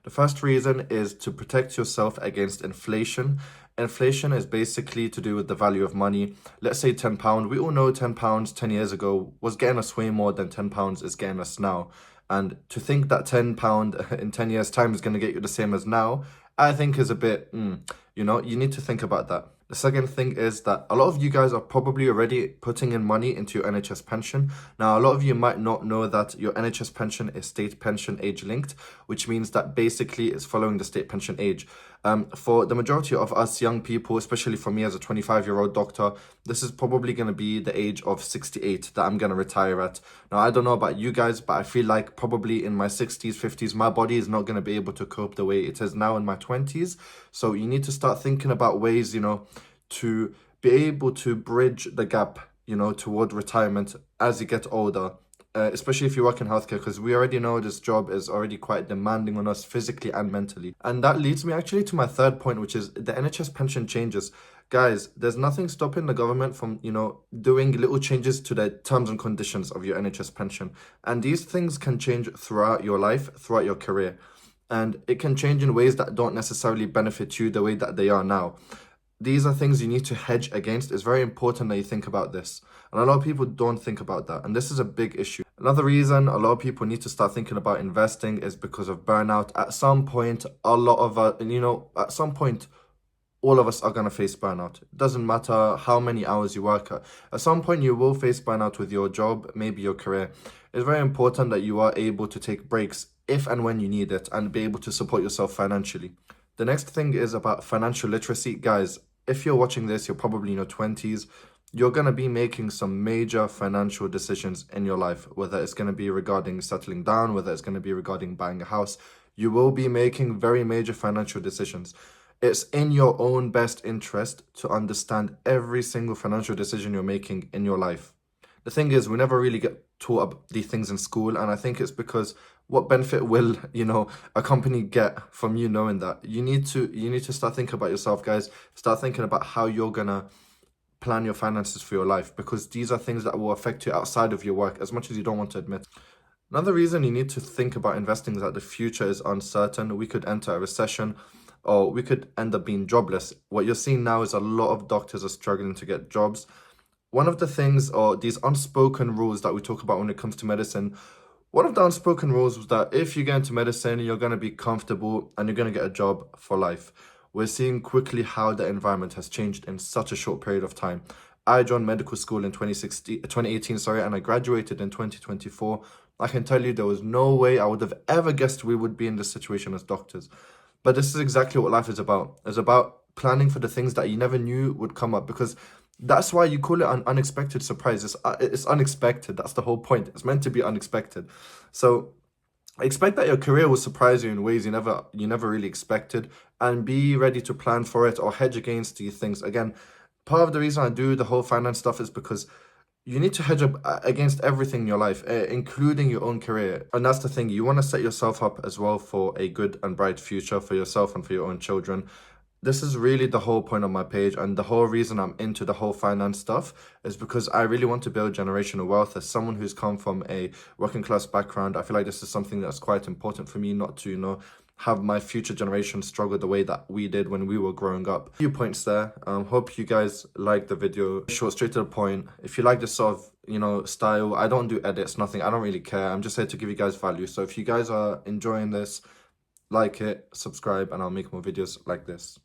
The first reason is to protect yourself against inflation. Inflation is basically to do with the value of money. Let's say £10. We all know £10 10 years ago was getting us way more than £10 is getting us now. And to think that £10 in 10 years' time is going to get you the same as now, I think is a bit, you need to think about that. The second thing is that a lot of you guys are probably already putting in money into your NHS pension. Now, a lot of you might not know that your NHS pension is state pension age linked, which means that basically it's following the state pension age. For the majority of us young people, especially for me as a 25-year-old doctor, this is probably going to be the age of 68 that I'm going to retire at. Now, I don't know about you guys, but I feel like probably in my 60s, 50s, my body is not going to be able to cope the way it is now in my 20s. So you need to start thinking about ways, to be able to bridge the gap, toward retirement as you get older. Especially if you work in healthcare, because we already know this job is already quite demanding on us physically and mentally. And that leads me actually to my third point, which is the NHS pension changes. Guys, there's nothing stopping the government from, doing little changes to the terms and conditions of your NHS pension. And these things can change throughout your life, throughout your career. And it can change in ways that don't necessarily benefit you the way that they are now. These are things you need to hedge against. It's very important that you think about this. And a lot of people don't think about that. And this is a big issue. Another reason a lot of people need to start thinking about investing is because of burnout. At some point, at some point, all of us are going to face burnout. It doesn't matter how many hours you work at some point, you will face burnout with your job, maybe your career. It's very important that you are able to take breaks if and when you need it and be able to support yourself financially. The next thing is about financial literacy. Guys, if you're watching this, you're probably in your 20s. You're going to be making some major financial decisions in your life, whether it's going to be regarding settling down, whether it's going to be regarding buying a house. You will be making very major financial decisions. It's in your own best interest to understand every single financial decision you're making in your life. The thing is, we never really get taught about these things in school, and I think it's because what benefit will, a company get from you knowing that? You need to start thinking about yourself, guys. Start thinking about how you're gonna plan your finances for your life, because these are things that will affect you outside of your work, as much as you don't want to admit. Another reason you need to think about investing is that the future is uncertain. We could enter a recession, or we could end up being jobless. What you're seeing now is a lot of doctors are struggling to get jobs. One of the things, or these unspoken rules that we talk about when it comes to medicine, one of the unspoken rules was that if you get into medicine, you're going to be comfortable and you're going to get a job for life. We're seeing quickly how the environment has changed in such a short period of time. I joined medical school in 2018, and I graduated in 2024. I can tell you there was no way I would have ever guessed we would be in this situation as doctors. But this is exactly what life is about. It's about planning for the things that you never knew would come up, because that's why you call it an unexpected surprise. It's unexpected. That's the whole point. It's meant to be unexpected. So expect that your career will surprise you in ways you never really expected, and be ready to plan for it or hedge against these things. Again, part of the reason I do the whole finance stuff is because you need to hedge up against everything in your life, including your own career. And that's the thing. You want to set yourself up as well for a good and bright future for yourself and for your own children. This is really the whole point of my page, and the whole reason I'm into the whole finance stuff is because I really want to build generational wealth. As someone who's come from a working class background, I feel like this is something that's quite important for me, not to, have my future generation struggle the way that we did when we were growing up. A few points there. Hope you guys liked the video. Short, straight to the point. If you like this sort of, style, I don't do edits, nothing. I don't really care. I'm just here to give you guys value. So if you guys are enjoying this, like it, subscribe, and I'll make more videos like this.